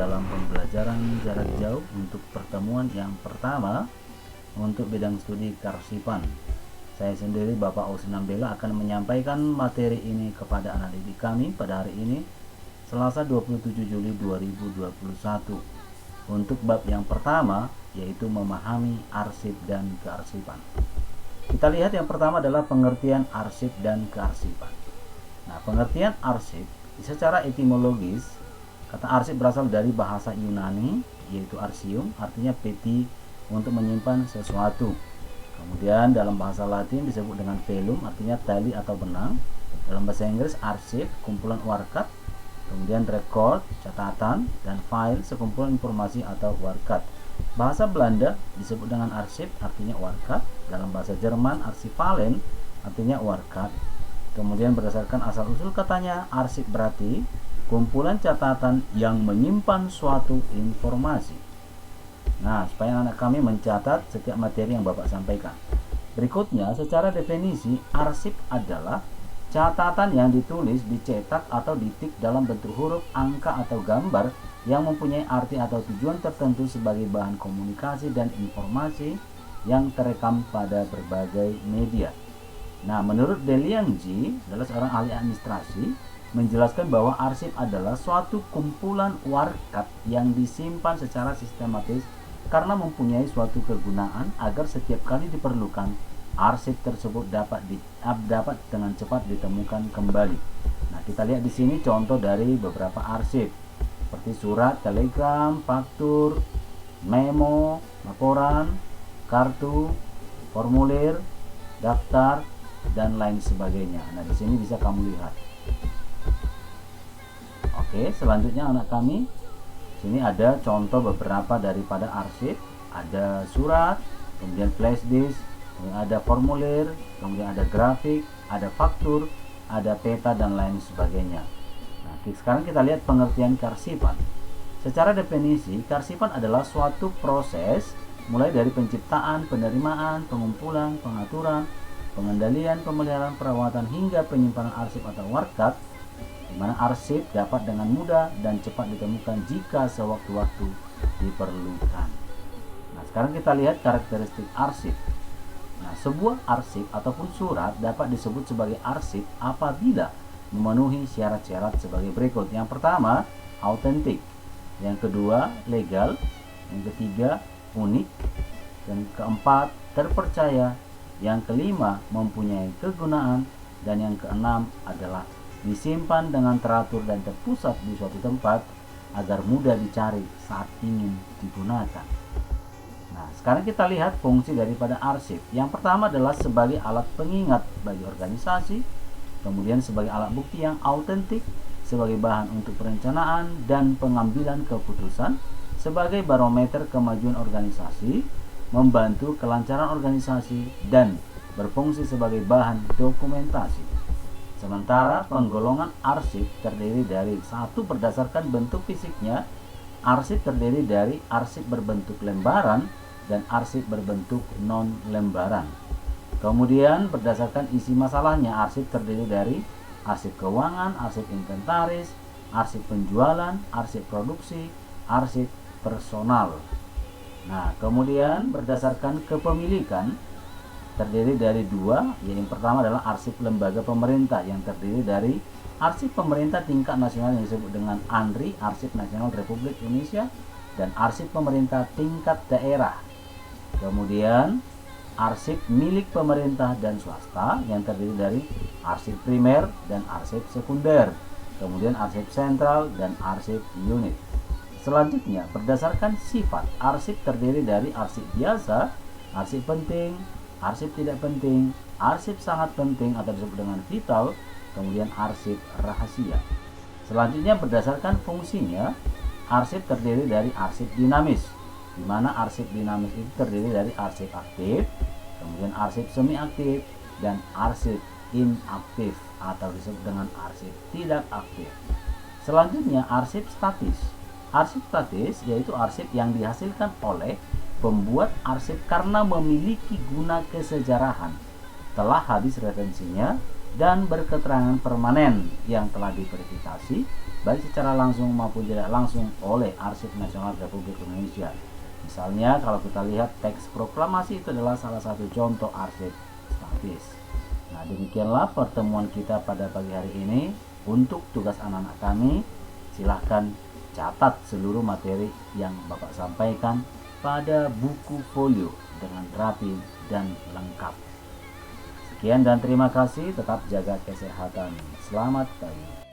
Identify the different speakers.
Speaker 1: dalam pembelajaran jarak jauh untuk pertemuan yang pertama untuk bidang studi kearsipan. Saya sendiri Bapak Austin Ambela akan menyampaikan materi ini kepada anak didik kami pada hari ini Selasa 27 Juli 2021 untuk bab yang pertama, yaitu memahami arsip dan kearsipan. Kita lihat yang pertama adalah pengertian arsip dan kearsipan. Nah, pengertian arsip secara etimologis, kata arsip berasal dari bahasa Yunani yaitu arsium, artinya peti untuk menyimpan sesuatu. Kemudian dalam bahasa Latin disebut dengan velum, artinya tali atau benang. Dalam bahasa Inggris arsip, kumpulan warkat. Kemudian record, catatan, dan file, sekumpulan informasi atau warkat. Bahasa Belanda disebut dengan arsip, artinya warkat. Dalam bahasa Jerman arsipalen, artinya warkat. Kemudian berdasarkan asal-usul katanya, arsip berarti kumpulan catatan yang menyimpan suatu informasi. Nah, supaya anak kami mencatat setiap materi yang Bapak sampaikan. Berikutnya, secara definisi, arsip adalah catatan yang ditulis, dicetak, atau ditik dalam bentuk huruf, angka, atau gambar yang mempunyai arti atau tujuan tertentu sebagai bahan komunikasi dan informasi yang terekam pada berbagai media. Nah, menurut Deliang Ji, adalah seorang ahli administrasi, menjelaskan bahwa arsip adalah suatu kumpulan warkat yang disimpan secara sistematis karena mempunyai suatu kegunaan agar setiap kali diperlukan, arsip tersebut dapat dengan cepat ditemukan kembali. Nah, kita lihat di sini contoh dari beberapa arsip seperti surat, telegram, faktur, memo, laporan, kartu, formulir, daftar, dan lain sebagainya. Nah, di sini bisa kamu lihat. Oke, selanjutnya anak kami, sini ada contoh beberapa daripada arsip. Ada surat, kemudian flash disk, kemudian ada formulir, kemudian ada grafik, ada faktur, ada peta, dan lain sebagainya. Nah, sekarang kita lihat pengertian kearsipan. Secara definisi, kearsipan adalah suatu proses mulai dari penciptaan, penerimaan, pengumpulan, pengaturan, pengendalian, pemeliharaan, perawatan, hingga penyimpanan arsip atau warkat, di mana arsip dapat dengan mudah dan cepat ditemukan jika sewaktu-waktu diperlukan. Nah, sekarang kita lihat karakteristik arsip. Nah, sebuah arsip ataupun surat dapat disebut sebagai arsip apabila memenuhi syarat-syarat sebagai berikut. Yang pertama, autentik. Yang kedua, legal. Yang ketiga, unik. Dan keempat, terpercaya. Yang kelima, mempunyai kegunaan. Dan yang keenam adalah disimpan dengan teratur dan terpusat di suatu tempat agar mudah dicari saat ingin digunakan. Nah, sekarang kita lihat fungsi daripada arsip. Yang pertama adalah sebagai alat pengingat bagi organisasi, kemudian sebagai alat bukti yang autentik, sebagai bahan untuk perencanaan dan pengambilan keputusan, sebagai barometer kemajuan organisasi, membantu kelancaran organisasi, dan berfungsi sebagai bahan dokumentasi. Sementara penggolongan arsip terdiri dari satu, berdasarkan bentuk fisiknya, arsip terdiri dari arsip berbentuk lembaran dan arsip berbentuk non-lembaran. Kemudian berdasarkan isi masalahnya, arsip terdiri dari arsip keuangan, arsip inventaris, arsip penjualan, arsip produksi, arsip personal. Nah, kemudian berdasarkan kepemilikan terdiri dari dua, yang pertama adalah arsip lembaga pemerintah yang terdiri dari arsip pemerintah tingkat nasional yang disebut dengan ANRI, Arsip Nasional Republik Indonesia, dan arsip pemerintah tingkat daerah. Kemudian arsip milik pemerintah dan swasta yang terdiri dari arsip primer dan arsip sekunder, kemudian arsip sentral dan arsip unit. Selanjutnya, berdasarkan sifat, arsip terdiri dari arsip biasa, arsip penting, arsip tidak penting, arsip sangat penting atau disebut dengan vital, kemudian arsip rahasia. Selanjutnya, berdasarkan fungsinya, arsip terdiri dari arsip dinamis, di mana arsip dinamis itu terdiri dari arsip aktif, kemudian arsip semi aktif, dan arsip inaktif atau disebut dengan arsip tidak aktif. Selanjutnya, arsip statis. Arsip statis yaitu arsip yang dihasilkan oleh pembuat arsip karena memiliki guna kesejarahan, telah habis retensinya, dan berketerangan permanen yang telah diverifikasi baik secara langsung maupun tidak langsung oleh Arsip Nasional Republik Indonesia. Misalnya kalau kita lihat teks proklamasi itu adalah salah satu contoh arsip statis. Nah, demikianlah pertemuan kita pada pagi hari ini. Untuk tugas anak-anak kami, silahkan catat seluruh materi yang Bapak sampaikan pada buku folio dengan rapi dan lengkap. Sekian dan terima kasih, tetap jaga kesehatan. Selamat pagi.